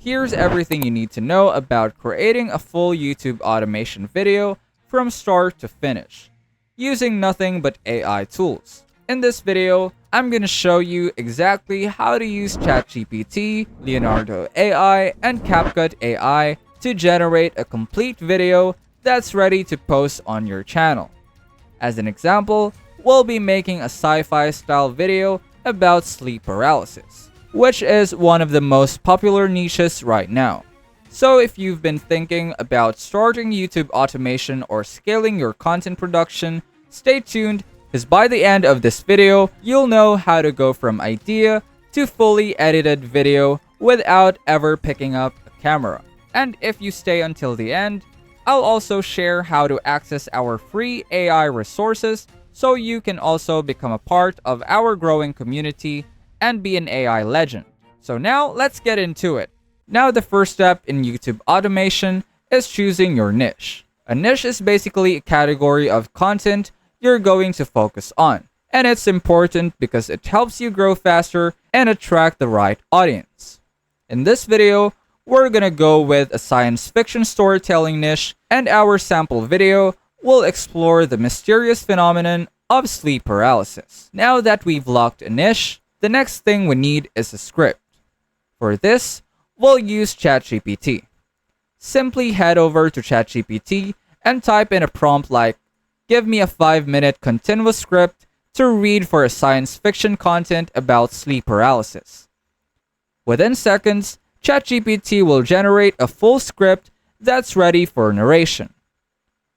Here's everything you need to know about creating a full YouTube automation video from start to finish, using nothing but AI tools. In this video, I'm going to show you exactly how to use ChatGPT, Leonardo AI, and CapCut AI to generate a complete video that's ready to post on your channel. As an example, we'll be making a sci-fi style video about sleep paralysis, which is one of the most popular niches right now. So if you've been thinking about starting YouTube automation or scaling your content production, stay tuned, because by the end of this video, you'll know how to go from idea to fully edited video without ever picking up a camera. And if you stay until the end, I'll also share how to access our free AI resources so you can also become a part of our growing community and be an AI legend. So now let's get into it. Now the first step in YouTube automation is choosing your niche. A niche is basically a category of content you're going to focus on. And it's important because it helps you grow faster and attract the right audience. In this video, we're gonna go with a science fiction storytelling niche, and our sample video will explore the mysterious phenomenon of sleep paralysis. Now that we've locked a niche, the next thing we need is a script. For this, we'll use ChatGPT. Simply head over to ChatGPT and type in a prompt like, "Give me a 5-minute continuous script to read for a science fiction content about sleep paralysis." Within seconds, ChatGPT will generate a full script that's ready for narration.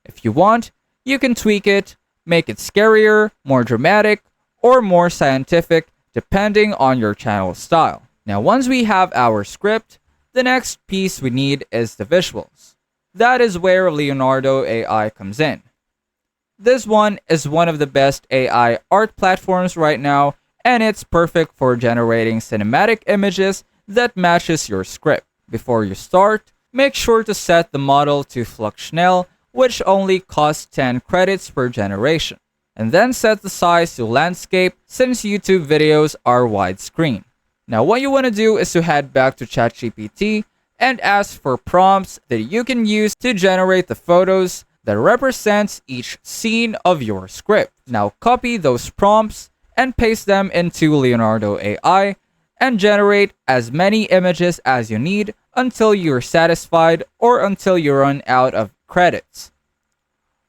If you want, you can tweak it, make it scarier, more dramatic, or more scientific depending on your channel style. Now once we have our script, the next piece we need is the visuals. That is where Leonardo AI comes in. This one is one of the best AI art platforms right now, and it's perfect for generating cinematic images that matches your script. Before you start, make sure to set the model to Fluxional, which only costs 10 credits per generation. And then set the size to landscape since YouTube videos are widescreen. Now what you want to do is to head back to ChatGPT and ask for prompts that you can use to generate the photos that represents each scene of your script. Now copy those prompts and paste them into Leonardo AI and generate as many images as you need until you're satisfied or until you run out of credits.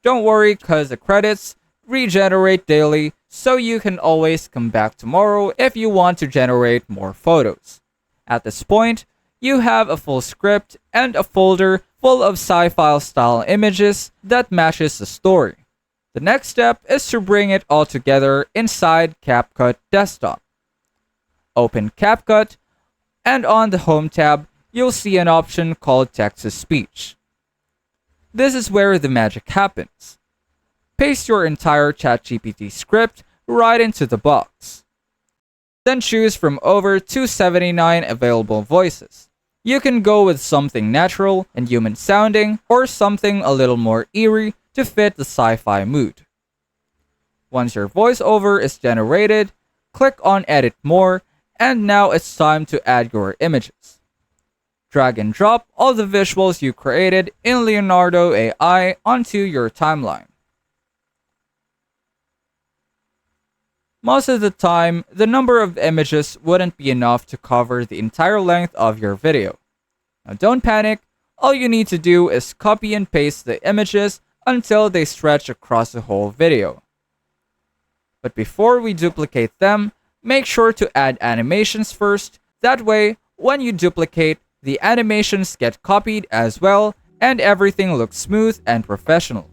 Don't worry, because the credits regenerate daily, so you can always come back tomorrow if you want to generate more photos. At this point, you have a full script and a folder full of sci-fi style images that matches the story. The next step is to bring it all together inside CapCut Desktop. Open CapCut, and on the Home tab, you'll see an option called Text-to-Speech. This is where the magic happens. Paste your entire ChatGPT script right into the box. Then choose from over 279 available voices. You can go with something natural and human sounding, or something a little more eerie to fit the sci-fi mood. Once your voiceover is generated, click on Edit More, and now it's time to add your images. Drag and drop all the visuals you created in Leonardo AI onto your timeline. Most of the time, the number of images wouldn't be enough to cover the entire length of your video. Now don't panic, all you need to do is copy and paste the images until they stretch across the whole video. But before we duplicate them, make sure to add animations first. That way, when you duplicate, the animations get copied as well, and everything looks smooth and professional.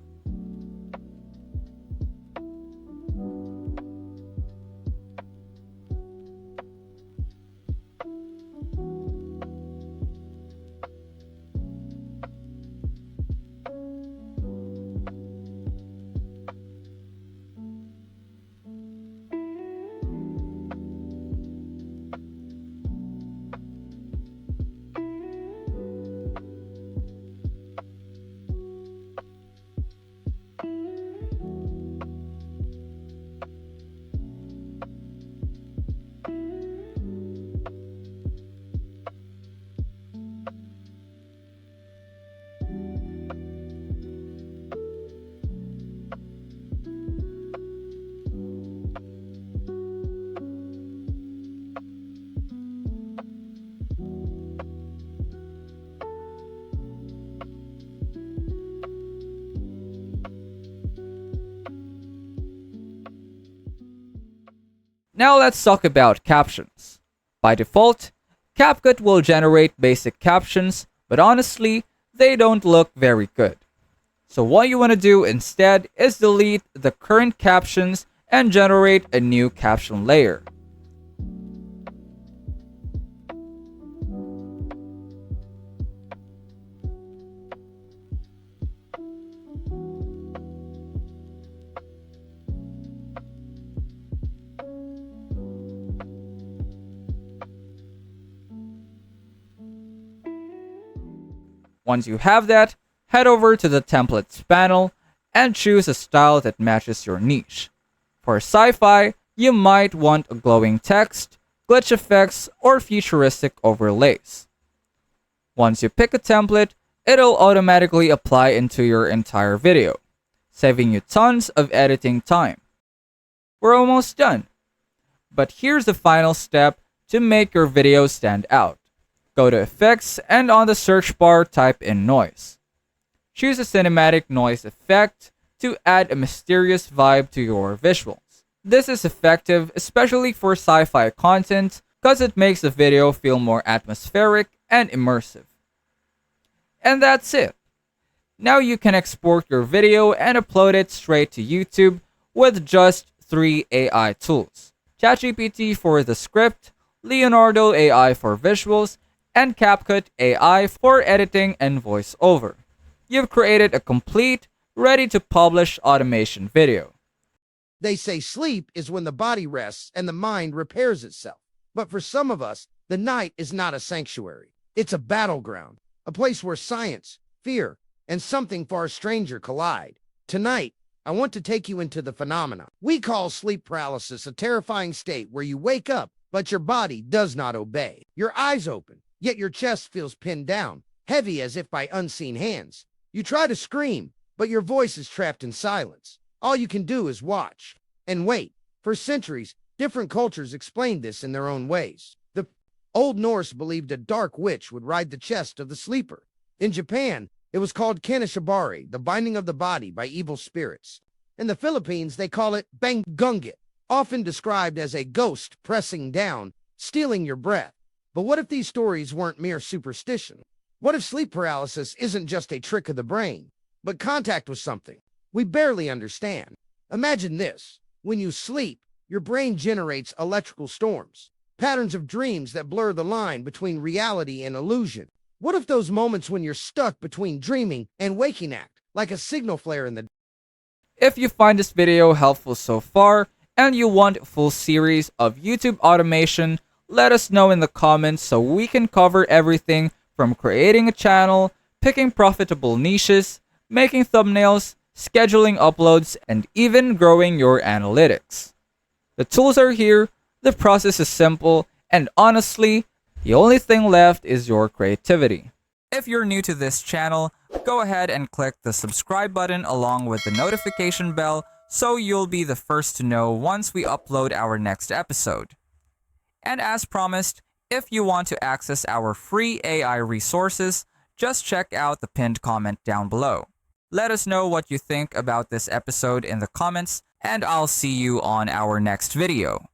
Now let's talk about captions. By default, CapCut will generate basic captions, but honestly, they don't look very good. So what you want to do instead is delete the current captions and generate a new caption layer. Once you have that, head over to the templates panel and choose a style that matches your niche. For sci-fi, you might want a glowing text, glitch effects, or futuristic overlays. Once you pick a template, it'll automatically apply into your entire video, saving you tons of editing time. We're almost done. But here's the final step to make your video stand out. Go to Effects and on the search bar type in Noise. Choose a cinematic noise effect to add a mysterious vibe to your visuals. This is effective especially for sci-fi content because it makes the video feel more atmospheric and immersive. And that's it. Now you can export your video and upload it straight to YouTube with just 3 AI tools. ChatGPT for the script, Leonardo AI for visuals, and CapCut AI for editing and voiceover. You've created a complete, ready-to-publish automation video. They say sleep is when the body rests and the mind repairs itself. But for some of us, the night is not a sanctuary. It's a battleground, a place where science, fear, and something far stranger collide. Tonight, I want to take you into the phenomena we call sleep paralysis, a terrifying state where you wake up, but your body does not obey. Your eyes open, yet your chest feels pinned down, heavy as if by unseen hands. You try to scream, but your voice is trapped in silence. All you can do is watch and wait. For centuries, different cultures explained this in their own ways. The Old Norse believed a dark witch would ride the chest of the sleeper. In Japan, it was called kaneshibari, the binding of the body by evil spirits. In the Philippines, they call it bangungot, often described as a ghost pressing down, stealing your breath. But what if these stories weren't mere superstition? What if sleep paralysis isn't just a trick of the brain, but contact with something we barely understand? Imagine this. When you sleep, your brain generates electrical storms, patterns of dreams that blur the line between reality and illusion. What if those moments when you're stuck between dreaming and waking act like a signal flare in the... If you find this video helpful so far, and you want a full series of YouTube automation, let us know in the comments so we can cover everything from creating a channel, picking profitable niches, making thumbnails, scheduling uploads, and even growing your analytics. The tools are here, the process is simple, and honestly, the only thing left is your creativity. If you're new to this channel, go ahead and click the subscribe button along with the notification bell so you'll be the first to know once we upload our next episode. And as promised, if you want to access our free AI resources, just check out the pinned comment down below. Let us know what you think about this episode in the comments, and I'll see you on our next video.